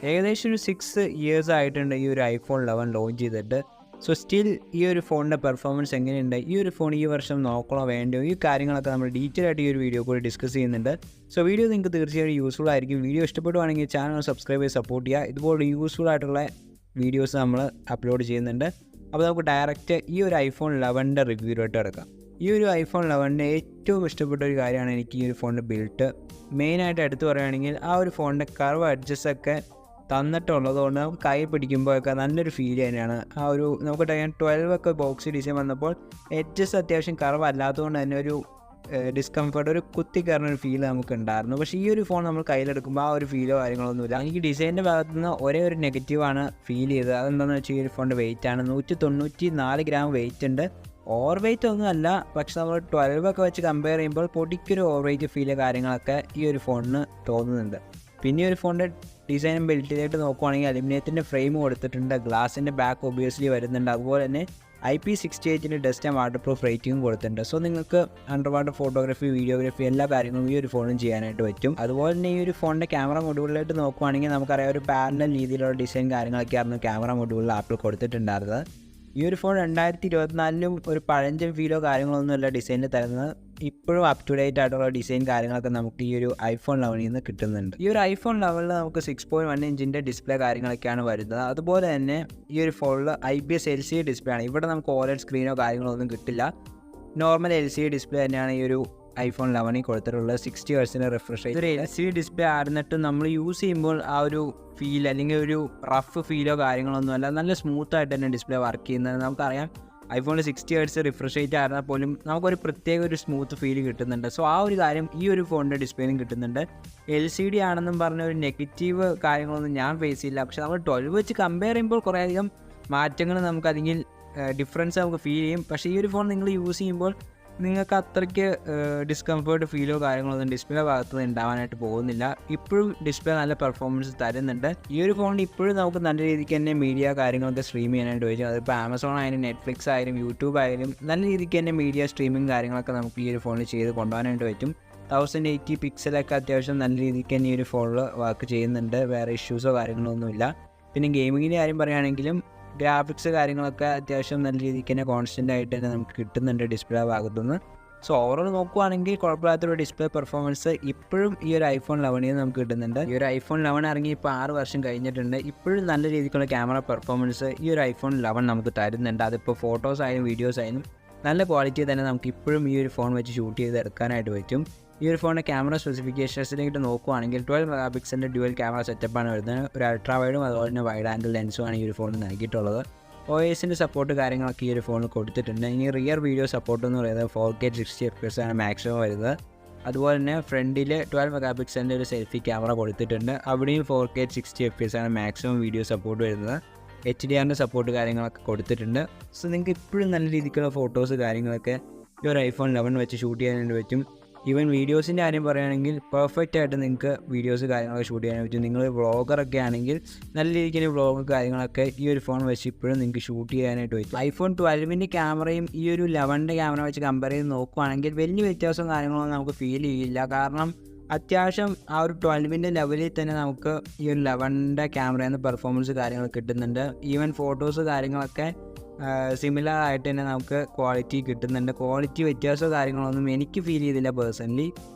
ഏകദേശം ഒരു 6 ഇയേഴ്സ് ആയിട്ടുണ്ട് ഈ ഒരു iPhone 11 ലോഞ്ച് ചെയ്തിട്ട്. സോ സ്റ്റിൽ ഈ ഒരു ഫോണിൻ്റെ പെർഫോമൻസ് എങ്ങനെയുണ്ട്, ഈ ഒരു ഫോൺ ഈ വർഷം നോക്കണോ വേണ്ടയോ, ഈ കാര്യങ്ങളൊക്കെ നമ്മൾ ഡീറ്റെയിൽ ആയിട്ട് ഈ ഒരു വീഡിയോ കൂടി ഡിസ്കസ് ചെയ്യുന്നുണ്ട്. സോ വീഡിയോ നിങ്ങൾക്ക് തീർച്ചയായും യൂസ്ഫുൾ ആയിരിക്കും. വീഡിയോ ഇഷ്ടപ്പെടുവാണെങ്കിൽ ചാനൽ സബ്സ്ക്രൈബ് ചെയ്ത് സപ്പോർട്ട് ചെയ്യുക. ഇതുപോലെ യൂസ്ഫുൾ ആയിട്ടുള്ള വീഡിയോസ് നമ്മൾ അപ്ലോഡ് ചെയ്യുന്നുണ്ട്. അപ്പോൾ നമുക്ക് ഡയറക്റ്റ് ഈ ഒരു iPhone 11ൻ്റെ റിവ്യൂയിലോട്ട് എടുക്കാം. ഈ ഒരു iPhone 11ൻ്റെ ഏറ്റവും ഇഷ്ടപ്പെട്ട ഒരു കാര്യമാണ് എനിക്ക് ഈ ഒരു ഫോണിൻ്റെ ബിൽഡ്. മെയിനായിട്ട് എടുത്തു പറയുകയാണെങ്കിൽ ആ ഒരു ഫോണിൻ്റെ കർവ് അഡ്ജസ്റ്റൊക്കെ തന്നിട്ടുള്ളതുകൊണ്ട് നമുക്ക് കൈ പിടിക്കുമ്പോഴൊക്കെ നല്ലൊരു ഫീൽ തന്നെയാണ്. ആ ഒരു നമുക്ക് 12 ഒക്കെ ബോക്സ് ഡിസൈൻ വന്നപ്പോൾ എഡ്ജസ് അത്യാവശ്യം കർവ് അല്ലാത്തതുകൊണ്ട് തന്നെ ഒരു ഡിസ്കംഫർട്ട്, ഒരു കുത്തി കയറുന്നൊരു ഫീൽ നമുക്ക് ഉണ്ടായിരുന്നു. പക്ഷേ ഈ ഒരു ഫോൺ നമ്മൾ കയ്യിലെടുക്കുമ്പോൾ ആ ഒരു ഫീലോ കാര്യങ്ങളൊന്നുമില്ല. എനിക്ക് ഡിസൈനിൻ്റെ ഭാഗത്തു നിന്ന് ഒരേ ഒരു നെഗറ്റീവാണ് ഫീൽ ചെയ്തത്. അതെന്താണെന്ന് വെച്ചാൽ ഈ ഒരു ഫോണിൻ്റെ വെയിറ്റ് ആണ്. 194 ഗ്രാം വെയിറ്റ് ഉണ്ട്. ഓവർ വെയിറ്റ് ഒന്നും അല്ല, പക്ഷെ നമ്മൾ 12 ഒക്കെ വെച്ച് കമ്പയർ ചെയ്യുമ്പോൾ പൊടിക്കൊരു ഓവർ വെയിറ്റ് ഫീൽ കാര്യങ്ങളൊക്കെ ഈ ഒരു ഫോണിന് തോന്നുന്നുണ്ട്. പിന്നെ ഈ ഒരു ഫോണിൻ്റെ ഡിസൈനും ബിൽഡിലായിട്ട് നോക്കുവാണെങ്കിൽ അലുമിനിയത്തിൻ്റെ ഫ്രെയിം കൊടുത്തിട്ടുണ്ട്. ഗ്ലാസിൻ്റെ ബാക്ക് ഒബിയസ്ലി വരുന്നുണ്ട്. അതുപോലെ തന്നെ IP68 dust and water proof റേറ്റിംഗും കൊടുത്തിട്ടുണ്ട്. സോ നിങ്ങൾക്ക് അണ്ടർ വാട്ടർ ഫോട്ടോഗ്രാഫി, വീഡിയോഗ്രാഫി എല്ലാ കാര്യങ്ങളും ഈ ഒരു ഫോണും ചെയ്യാനായിട്ട് പറ്റും. അതുപോലെ തന്നെ ഈ ഒരു ഫോണിൻ്റെ ക്യാമറ മൊഡ്യൂളിലായിട്ട് നോക്കുവാണെങ്കിൽ നമുക്കറിയാം ഒരു പാരലൽ രീതിയിലുള്ള ഡിസൈൻ കാര്യങ്ങളൊക്കെയായിരുന്നു ക്യാമറ മൊഡ്യൂളിൽ ആപ്പിൾ കൊടുത്തിട്ടുണ്ടായിരുന്നത്. ഈ ഒരു ഫോൺ 2024 ഒരു പഴഞ്ചൻ ഫീലോ കാര്യങ്ങളൊന്നുമല്ല ഡിസൈനിൽ തരുന്നത്. ഇപ്പോഴും അപ് ടു ഡേറ്റ് ആയിട്ടുള്ള ഡിസൈൻ കാര്യങ്ങളൊക്കെ നമുക്ക് ഈ ഒരു iPhone 11 നിന്ന് കിട്ടുന്നുണ്ട്. ഈ ഒരു iPhone 11 നമുക്ക് 6.1 ഇഞ്ചിൻ്റെ ഡിസ്പ്ലേ കാര്യങ്ങളൊക്കെയാണ് വരുന്നത്. അതുപോലെ തന്നെ ഈ ഒരു ഫോണിൽ IPS LCD ഡിസ്പ്ലേ ആണ്. ഇവിടെ നമുക്ക് OLED സ്ക്രീനോ കാര്യങ്ങളോ ഒന്നും കിട്ടില്ല. നോർമൽ LCD ഡിസ്പ്ലേ തന്നെയാണ് ഈ ഒരു iPhone 11 കൊടുത്തിട്ടുള്ളത്. 60 Hz റിഫ്രഷ് റേറ്റ്. ഒരു LCD ഡിസ്പ്ലേ ആയിരുന്നിട്ട് നമ്മൾ യൂസ് ചെയ്യുമ്പോൾ ആ ഒരു ഫീൽ അല്ലെങ്കിൽ ഒരു റഫ് ഫീലോ കാര്യങ്ങളൊന്നുമല്ല, നല്ല സ്മൂത്തായിട്ട് തന്നെ ഡിസ്പ്ലേ വർക്ക് ചെയ്യുന്നത്. നമുക്കറിയാം iPhone 60 Hz റിഫ്രഷ് റേറ്റ് ആയിരുന്നാൽ പോലും നമുക്കൊരു പ്രത്യേക ഒരു സ്മൂത്ത് ഫീൽ കിട്ടുന്നുണ്ട്. സോ ആ ഒരു കാര്യം ഈ ഒരു ഫോണിൻ്റെ ഡിസ്പ്ലേയിലും കിട്ടുന്നുണ്ട്. LCD ആണെന്നും പറഞ്ഞ ഒരു നെഗറ്റീവ് കാര്യങ്ങളൊന്നും ഞാൻ ഫേസ് ചെയ്യില്ല. പക്ഷെ നമ്മൾ 12 വെച്ച് കമ്പയർ ചെയ്യുമ്പോൾ കുറേയധികം മാറ്റങ്ങൾ നമുക്കതിൽ ഡിഫറൻസ് നമുക്ക് ഫീൽ ചെയ്യും. പക്ഷേ ഈ ഒരു ഫോൺ നിങ്ങൾ യൂസ് ചെയ്യുമ്പോൾ നിങ്ങൾക്ക് അത്രയ്ക്ക് ഡിസ്കംഫേർട്ട് ഫീലോ കാര്യങ്ങളൊന്നും ഡിസ്പ്ലേ ഭാഗത്ത് നിന്ന് ഉണ്ടാവാനായിട്ട് പോകുന്നില്ല. ഇപ്പോഴും ഡിസ്പ്ലേ നല്ല പെർഫോമൻസ് തരുന്നുണ്ട്. ഈ ഒരു ഫോണിൽ ഇപ്പോഴും നമുക്ക് നല്ല രീതിക്ക് തന്നെ മീഡിയ കാര്യങ്ങളൊക്കെ സ്ട്രീം ചെയ്യാനായിട്ട് പറ്റും. അതിപ്പോൾ ആമസോൺ ആയാലും നെറ്റ്ഫ്ലിക്സ് ആയാലും യൂട്യൂബ് ആയാലും നല്ല രീതിക്ക് തന്നെ മീഡിയ സ്ട്രീമിങ് കാര്യങ്ങളൊക്കെ നമുക്ക് ഈ ഒരു ഫോണിൽ ചെയ്ത് കൊണ്ടുപോകാനായിട്ട് പറ്റും. 1080 പിക്സലൊക്കെ അത്യാവശ്യം നല്ല രീതിക്ക് തന്നെ ഈ ഒരു ഫോണിൽ വർക്ക് ചെയ്യുന്നുണ്ട്. വേറെ ഇഷ്യൂസോ കാര്യങ്ങളോ ഒന്നുമില്ല. പിന്നെ ഗെയിമിങ്ങിൻ്റെ കാര്യം പറയുകയാണെങ്കിലും ഗ്രാഫിക്സ് കാര്യങ്ങളൊക്കെ അത്യാവശ്യം നല്ല രീതിക്ക് തന്നെ കോൺസ്റ്റൻ്റ് ആയിട്ട് തന്നെ നമുക്ക് കിട്ടുന്നുണ്ട് ഡിസ്പ്ലേ ഭാഗത്തുനിന്ന്. സോ ഓവറോൾ നോക്കുവാണെങ്കിൽ കുഴപ്പമില്ലാത്തൊരു ഡിസ്പ്ലേ പെർഫോമൻസ് ഇപ്പോഴും ഈ ഒരു iPhone 11 നമുക്ക് കിട്ടുന്നുണ്ട്. ഈ ഒരു iPhone 11 ഇറങ്ങി ഇപ്പോൾ 6 വർഷം കഴിഞ്ഞിട്ടുണ്ട്. ഇപ്പോഴും നല്ല രീതിക്കുള്ള ക്യാമറ പെർഫോമൻസ് ഈ ഒരു iPhone 11 നമുക്ക് തരുന്നുണ്ട്. അതിപ്പോൾ ഫോട്ടോസ് ആയാലും വീഡിയോസ് ആയാലും നല്ല ക്വാളിറ്റി തന്നെ നമുക്ക് ഇപ്പോഴും ഈ ഒരു ഫോൺ വെച്ച് ഷൂട്ട് ചെയ്ത് എടുക്കാനായിട്ട് പറ്റും. ഈ ഒരു ഫോണിൻ്റെ ക്യാമറ സ്പെസിഫിക്കേഷൻസിലേക്ക് നോക്കുവാണെങ്കിൽ 12 മെഗാപിക്സലിൻ്റെ ഡ്യുവൽ ക്യാമറ സെറ്റപ്പാണ് വരുന്നത്. ഒരു അൾട്രാ വൈഡും അതുപോലെ തന്നെ വൈഡ് ആംഗിൾ ലെൻസുമാണ് ഈ ഒരു ഫോണിൽ നൽകിയിട്ടുള്ളത്. OSൻ്റെ സപ്പോർട്ട് കാര്യങ്ങളൊക്കെ ഈ ഒരു ഫോണിൽ കൊടുത്തിട്ടുണ്ട്. ഇനി റിയർ വീഡിയോ സപ്പോർട്ട് എന്ന് പറയുന്നത് 4K 60 FPS ആണ് മാക്സിമം വരുന്നത്. അതുപോലെ തന്നെ ഫ്രണ്ടിൽ 12 മെഗാപിക്സലിൻ്റെ ഒരു സെൽഫി ക്യാമറ കൊടുത്തിട്ടുണ്ട്. അവിടെയും 4K 60 FPS ആണ് മാക്സിമം വീഡിയോ സപ്പോർട്ട് വരുന്നത്. HDRൻ്റെ സപ്പോർട്ട് കാര്യങ്ങളൊക്കെ കൊടുത്തിട്ടുണ്ട്. സോ നിങ്ങൾക്ക് ഇപ്പോഴും നല്ല രീതിക്കുള്ള ഫോട്ടോസ് കാര്യങ്ങളൊക്കെ ഈ ഒരു iPhone 11 വെച്ച് ഷൂട്ട് ചെയ്യാനായിട്ട് പറ്റും. ഈവൻ വീഡിയോസിൻ്റെ കാര്യം പറയുകയാണെങ്കിൽ പെർഫെക്റ്റ് ആയിട്ട് നിങ്ങൾക്ക് വീഡിയോസ് കാര്യങ്ങളൊക്കെ ഷൂട്ട് ചെയ്യാൻ പറ്റും. നിങ്ങൾ വ്ളോഗറൊക്കെ ആണെങ്കിൽ നല്ല രീതിക്ക് വ്ളോഗ് കാര്യങ്ങളൊക്കെ ഈ ഒരു ഫോൺ വെച്ച് ഇപ്പോഴും നിങ്ങൾക്ക് ഷൂട്ട് ചെയ്യാനായിട്ട് പറ്റും. iPhone 12ൻ്റെ ക്യാമറയും ഈ ഒരു 11ൻ്റെ ക്യാമറ വെച്ച് കമ്പയർ ചെയ്ത് നോക്കുവാണെങ്കിൽ വലിയ വ്യത്യാസവും കാര്യങ്ങളൊന്നും നമുക്ക് ഫീൽ ചെയ്യില്ല. കാരണം അത്യാവശ്യം ആ ഒരു 12ൻ്റെ ലെവലിൽ തന്നെ നമുക്ക് ഈ ഒരു 11ൻ്റെ ക്യാമറയിൽ നിന്ന് പെർഫോമൻസ് കാര്യങ്ങൾ കിട്ടുന്നുണ്ട്. ഈവൻ ഫോട്ടോസ് കാര്യങ്ങളൊക്കെ സിമിലർ ആയിട്ട് തന്നെ നമുക്ക് ക്വാളിറ്റി കിട്ടുന്നുണ്ട്. ക്വാളിറ്റി വ്യത്യാസമോ കാര്യങ്ങളൊന്നും എനിക്ക് ഫീൽ ചെയ്തില്ല പേഴ്സണലി.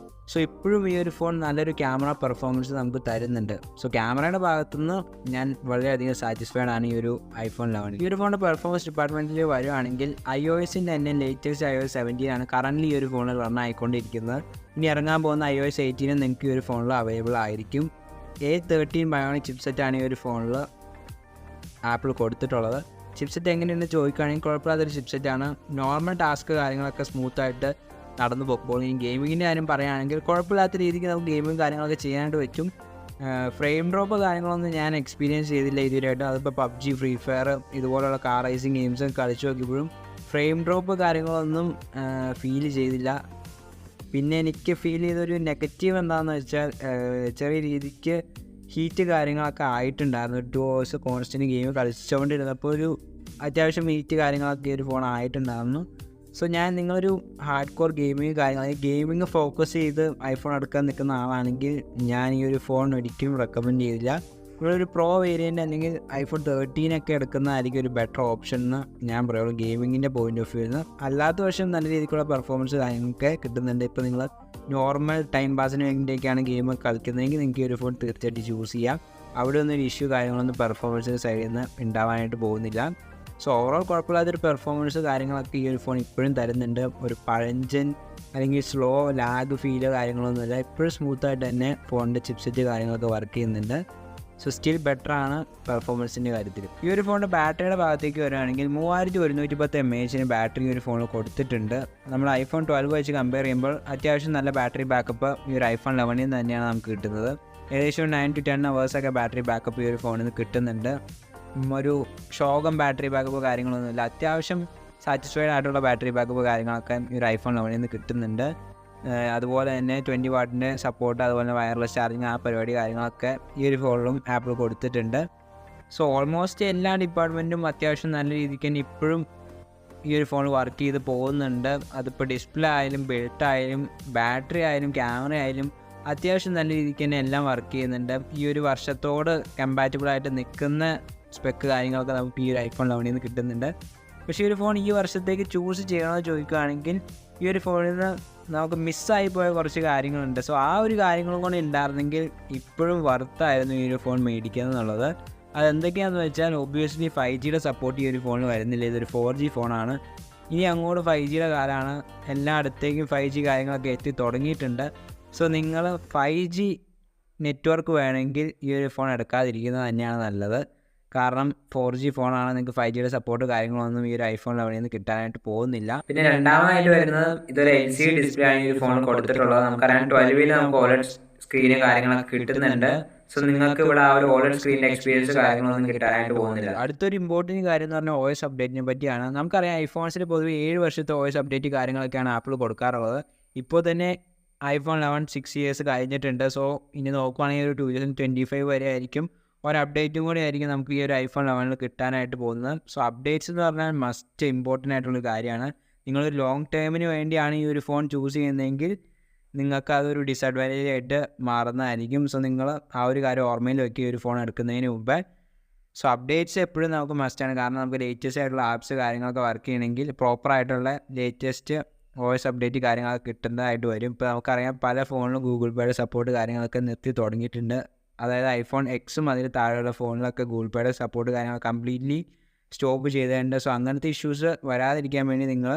സോ ഇപ്പോഴും ഈ ഒരു ഫോൺ നല്ലൊരു ക്യാമറ പെർഫോമൻസ് നമുക്ക് തരുന്നുണ്ട്. സോ ക്യാമറയുടെ ഭാഗത്തുനിന്ന് ഞാൻ വളരെയധികം സാറ്റിസ്ഫൈഡ് ആണ് ഈ ഒരു iPhone 11. ഈ ഒരു ഫോണിൻ്റെ പെർഫോമൻസ് ഡിപ്പാർട്ട്മെൻറ്റിൽ വരുവാണെങ്കിൽ iOSൻ്റെ തന്നെ ലേറ്റസ്റ്റ് iOS 17 ആണ് കറൻ്റ് ഈ ഒരു ഫോണിൽ റൺ ആയിക്കൊണ്ടിരിക്കുന്നത്. ഇനി ഇറങ്ങാൻ പോകുന്ന iOS 18 നിങ്ങൾക്ക് ഈ ഒരു ഫോണിൽ അവൈലബിൾ ആയിരിക്കും. A13 ബയോണിക് ചിപ്സെറ്റാണ് ഈ ഒരു ഫോണിൽ ആപ്പിൾ കൊടുത്തിട്ടുള്ളത്. ചിപ്സെറ്റ് എങ്ങനെയുണ്ടെന്ന് ചോദിക്കുകയാണെങ്കിൽ കുഴപ്പമില്ലാത്തൊരു ചിപ്സെറ്റാണ്. നോർമൽ ടാസ്ക് കാര്യങ്ങളൊക്കെ സ്മൂത്തായിട്ട് നടന്നു പോകുമ്പോൾ ഈ ഗെയിമിങ്ങിൻ്റെ കാര്യം പറയുകയാണെങ്കിൽ കുഴപ്പമില്ലാത്ത രീതിക്ക് നമുക്ക് ഗെയിമിങ് കാര്യങ്ങളൊക്കെ ചെയ്യാനായിട്ട് പറ്റും. ഫ്രെയിം ഡ്രോപ്പ് കാര്യങ്ങളൊന്നും ഞാൻ എക്സ്പീരിയൻസ് ചെയ്തില്ല ഇതുവരെയായിട്ട്. അതിപ്പോൾ PUBG, ഫ്രീ ഫയർ ഇതുപോലുള്ള കാർ റേസിങ് ഗെയിംസ് കളിച്ച് നോക്കിയപ്പോഴും ഫ്രെയിം ഡ്രോപ്പ് കാര്യങ്ങളൊന്നും ഫീൽ ചെയ്തില്ല. പിന്നെ എനിക്ക് ഫീൽ ചെയ്തൊരു നെഗറ്റീവ് എന്താണെന്ന് വെച്ചാൽ ചെറിയ രീതിക്ക് ഹീറ്റ് കാര്യങ്ങളൊക്കെ ആയിട്ടുണ്ടായിരുന്നു. 2 hours കോൺസ്റ്റൻറ്റ് ഗെയിം കളിച്ചുകൊണ്ടിരുന്നപ്പോൾ ഒരു അത്യാവശ്യം ഹീറ്റ് കാര്യങ്ങളൊക്കെ ഒരു ഫോൺ ആയിട്ടുണ്ടായിരുന്നു. സോ നിങ്ങളൊരു ഹാർഡ് കോർ ഗെയിമിങ് ഫോക്കസ് ചെയ്ത് iPhone എടുക്കാൻ നിൽക്കുന്ന ആളാണെങ്കിൽ ഞാൻ ഈ ഒരു ഫോൺ ഒരിക്കലും റെക്കമെൻഡ് ചെയ്തില്ല. ഇവിടെ ഒരു പ്രോ വേരിയൻ്റ് അല്ലെങ്കിൽ iPhone 13 എടുക്കുന്നതായിരിക്കും ഒരു ബെറ്റർ ഓപ്ഷൻ എന്ന് ഞാൻ പറയുള്ളൂ ഗെയിമിങ്ങിൻ്റെ പോയിന്റ് ഓഫ് വ്യൂ നിന്ന്. അല്ലാത്ത പക്ഷം നല്ല രീതിക്കുള്ള പെർഫോമൻസ് കാര്യങ്ങളൊക്കെ കിട്ടുന്നുണ്ട്. ഇപ്പോൾ നിങ്ങൾ നോർമൽ ടൈം പാസിന് വേണ്ടിയൊക്കെയാണ് ഗെയിം കളിക്കുന്നതെങ്കിൽ നിങ്ങൾക്ക് ഈ ഒരു ഫോൺ തീർച്ചയായിട്ടും ചൂസ് ചെയ്യാം. അവിടെ ഒന്നും ഒരു ഇഷ്യൂ കാര്യങ്ങളൊന്നും പെർഫോമൻസ് സൈഡിൽ നിന്ന് ഉണ്ടാവാനായിട്ട് പോകുന്നില്ല. സോ ഓവറോൾ കുഴപ്പമില്ലാത്തൊരു പെർഫോമൻസ് കാര്യങ്ങളൊക്കെ ഈ ഒരു ഫോൺ ഇപ്പോഴും തരുന്നുണ്ട്. ഒരു പഴഞ്ചൻ അല്ലെങ്കിൽ സ്ലോ ലാഗ് ഫീലോ കാര്യങ്ങളൊന്നുമില്ല. ഇപ്പോഴും സ്മൂത്തായിട്ട് തന്നെ ഫോണിൻ്റെ ചിപ്സെറ്റ് കാര്യങ്ങളൊക്കെ വർക്ക് ചെയ്യുന്നുണ്ട്. സോ സ്റ്റിൽ ബെറ്റർ ആണ് പെർഫോമൻസിൻ്റെ കാര്യത്തിൽ. ഈ ഒരു ഫോണിൻ്റെ ബാറ്ററിയുടെ ഭാഗത്തേക്ക് വരികയാണെങ്കിൽ 3110 mAh ബാറ്ററി ഈ ഒരു ഫോണിൽ കൊടുത്തിട്ടുണ്ട്. നമ്മൾ iPhone 12 വെച്ച് കമ്പയർ ചെയ്യുമ്പോൾ അത്യാവശ്യം നല്ല ബാറ്ററി ബാക്കപ്പ് ഈ ഒരു iPhone 11 തന്നെയാണ് നമുക്ക് കിട്ടുന്നത്. ഏകദേശം 9 to 10 hours ബാറ്ററി ബാക്കപ്പ് ഈ ഒരു ഫോണിൽ നിന്ന് കിട്ടുന്നുണ്ട്. ഒരു ഷോകം ബാറ്ററി ബാക്കപ്പ് കാര്യങ്ങളൊന്നുമില്ല. അത്യാവശ്യം സാറ്റിസ്ഫൈഡ് ആയിട്ടുള്ള ബാറ്ററി ബാക്കപ്പ് കാര്യങ്ങളൊക്കെ ഈ ഒരു iPhone 11 കിട്ടുന്നുണ്ട്. അതുപോലെ തന്നെ 20 വാട്ടിൻ്റെ സപ്പോർട്ട്, അതുപോലെ വയർലെസ് ചാർജിങ്, ആ പരിപാടി കാര്യങ്ങളൊക്കെ ഈ ഒരു ഫോണിലും ആപ്പിൾ കൊടുത്തിട്ടുണ്ട്. സോ ഓൾമോസ്റ്റ് എല്ലാ ഡിപ്പാർട്ട്മെൻറ്റും അത്യാവശ്യം നല്ല രീതിക്ക് തന്നെ ഇപ്പോഴും ഈ ഒരു ഫോൺ വർക്ക് ചെയ്ത് പോകുന്നുണ്ട്. അതിപ്പോൾ ഡിസ്പ്ലേ ആയാലും ബിൽട്ട് ആയാലും ബാറ്ററി ആയാലും ക്യാമറ ആയാലും അത്യാവശ്യം നല്ല രീതിക്ക് തന്നെ എല്ലാം വർക്ക് ചെയ്യുന്നുണ്ട്. ഈ ഒരു വർഷത്തോട് കമ്പാറ്റബിളായിട്ട് നിൽക്കുന്ന സ്പെക്ക് കാര്യങ്ങളൊക്കെ നമുക്ക് ഈ ഒരു iPhone 11 കിട്ടുന്നുണ്ട്. പക്ഷേ ഈ ഒരു ഫോൺ ഈ വർഷത്തേക്ക് ചൂസ് ചെയ്യണമെന്ന് ചോദിക്കുകയാണെങ്കിൽ ഈ ഒരു ഫോണിൽ നിന്ന് നമുക്ക് മിസ്സായി പോയ കുറച്ച് കാര്യങ്ങളുണ്ട്. സോ ആ ഒരു കാര്യങ്ങളും കൂടെ ഉണ്ടായിരുന്നെങ്കിൽ ഇപ്പോഴും വർത്തായിരുന്നു ഈ ഒരു ഫോൺ മേടിക്കുക എന്നുള്ളത്. അതെന്തൊക്കെയാണെന്ന് വെച്ചാൽ ഒബ്വിയസ്ലി 5Gയുടെ സപ്പോർട്ട് ഈ ഒരു ഫോണിൽ വരുന്നില്ല. ഇതൊരു 4G ഫോണാണ്. ഇനി അങ്ങോട്ട് 5Gയുടെ കാലമാണ്. എല്ലായിടത്തേക്കും 5G കാര്യങ്ങളൊക്കെ എത്തി തുടങ്ങിയിട്ടുണ്ട്. സോ നിങ്ങൾ 5G നെറ്റ്വർക്ക് വേണമെങ്കിൽ ഈ ഒരു ഫോൺ എടുക്കാതിരിക്കുന്നത് തന്നെയാണ് നല്ലത്. കാരണം 4G ഫോണാണ്, നിങ്ങൾക്ക് 5Gയുടെ സപ്പോർട്ട് കാര്യങ്ങളൊന്നും ഈ ഒരു iPhone 11 കിട്ടാനായിട്ട് പോകുന്നില്ല. പിന്നെ രണ്ടാമതായിട്ട് വരുന്നത് ഇതൊരു LCD ഡിസ്പ്ലേ ആണ് ഈ ഒരു ഫോൺ കൊടുത്തിട്ടുള്ളത്. നമുക്കറിയാം 12 നമുക്ക് OLED സ്ക്രീനും കാര്യങ്ങളൊക്കെ കിട്ടുന്നുണ്ട്. സോ നിങ്ങൾക്ക് ഇവിടെ ആ ഒരു OLED സ്ക്രീനിൻ്റെ എക്സ്പീരിയൻസ് കാര്യങ്ങളൊന്നും കിട്ടാനായിട്ട് പോകുന്നില്ല. അടുത്തൊരു ഇമ്പോർട്ടൻറ്റ് കാര്യം എന്ന് പറഞ്ഞാൽ OS അപ്ഡേറ്റിനെ പറ്റിയാണ്. നമുക്കറിയാം ഐഫോൺസിൽ പൊതുവെ 7 വർഷത്തെ OS അപ്ഡേറ്റ് കാര്യങ്ങളൊക്കെയാണ് ആപ്പിൾ കൊടുക്കാറുള്ളത്. ഇപ്പോൾ തന്നെ iPhone 11 6 years കഴിഞ്ഞിട്ടുണ്ട്. സോ ഇനി നോക്കുകയാണെങ്കിൽ ഒരു 2025 വരെ ആയിരിക്കും ഒരു അപ്ഡേറ്റും കൂടി ആയിരിക്കും നമുക്ക് ഈ ഒരു iPhone 11 കിട്ടാനായിട്ട് പോകുന്നത്. സോ അപ്ഡേറ്റ്സ് എന്ന് പറഞ്ഞാൽ മസ്റ്റ് ഇമ്പോർട്ടൻ്റ് ആയിട്ടുള്ളൊരു കാര്യമാണ്. നിങ്ങളൊരു ലോങ് ടേമിന് വേണ്ടിയാണ് ഈ ഒരു ഫോൺ ചൂസ് ചെയ്യുന്നതെങ്കിൽ നിങ്ങൾക്ക് അതൊരു ഡിസഡ്വാൻറ്റേജ് ആയിട്ട് മാറുന്നതായിരിക്കും. സോ നിങ്ങൾ ആ ഒരു കാര്യം ഓർമ്മയിൽ വെക്കുക ഈ ഒരു ഫോൺ എടുക്കുന്നതിന് മുമ്പേ. സോ അപ്ഡേറ്റ്സ് എപ്പോഴും നമുക്ക് മസ്റ്റാണ്. കാരണം നമുക്ക് ലേറ്റസ്റ്റ് ആയിട്ടുള്ള ആപ്സ് കാര്യങ്ങളൊക്കെ വർക്ക് ചെയ്യണമെങ്കിൽ പ്രോപ്പറായിട്ടുള്ള ലേറ്റസ്റ്റ് OS അപ്ഡേറ്റ് കാര്യങ്ങളൊക്കെ കിട്ടുന്നതായിട്ട് വരും. ഇപ്പോൾ നമുക്കറിയാം പല ഫോണിലും ഗൂഗിൾ പേയുടെ സപ്പോർട്ട് കാര്യങ്ങളൊക്കെ നിർത്തി തുടങ്ങിയിട്ടുണ്ട്. അതായത് iPhone Xും അതിൽ താഴെയുള്ള ഫോണിലൊക്കെ ഗൂഗിൾ പേയുടെ സപ്പോർട്ട് കാര്യങ്ങൾ കംപ്ലീറ്റ്ലി സ്റ്റോപ്പ് ചെയ്തിട്ടുണ്ട്. സോ അങ്ങനത്തെ ഇഷ്യൂസ് വരാതിരിക്കാൻ വേണ്ടി നിങ്ങൾ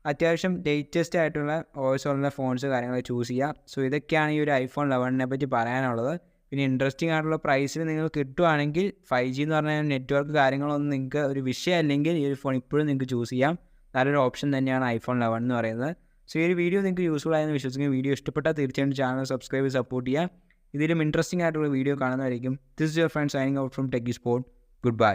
അത്യാവശ്യം ലേറ്റസ്റ്റ് ആയിട്ടുള്ള OS ഉള്ള ഫോൺസ് കാര്യങ്ങൾ ചൂസ് ചെയ്യുക. സോ ഇതൊക്കെയാണ് ഈ ഒരു iPhone 11 പറ്റി പറയാനുള്ളത്. പിന്നെ ഇൻട്രസ്റ്റിംഗ് ആയിട്ടുള്ള പ്രൈസിൽ നിങ്ങൾ കിട്ടുവാണെങ്കിൽ 5G എന്ന് പറഞ്ഞാൽ നെറ്റ്വർക്ക് കാര്യങ്ങളൊന്നും നിങ്ങൾക്ക് ഒരു വിഷയമല്ലെങ്കിൽ ഈ ഒരു ഫോൺ ഇപ്പോഴും നിങ്ങൾക്ക് ചൂസ് ചെയ്യാം. നല്ലൊരു ഓപ്ഷൻ തന്നെയാണ് iPhone 11 എന്ന് പറയുന്നത്. സോ ഈ ഒരു വീഡിയോ നിങ്ങൾക്ക് യൂസ്ഫുൾ ആയെന്ന് വിശ്വസിക്കുന്നു. വീഡിയോ ഇഷ്ടപ്പെട്ടാൽ തീർച്ചയായിട്ടും ചാനൽ സബ്സ്ക്രൈബ് സപ്പോർട്ട് ചെയ്യുക. ഇതിലും ഇൻട്രസ്റ്റിംഗ് ആയിട്ടുള്ള വീഡിയോ കാണുന്നതായിരിക്കും. This is your friend signing out from techie sport. Good bye.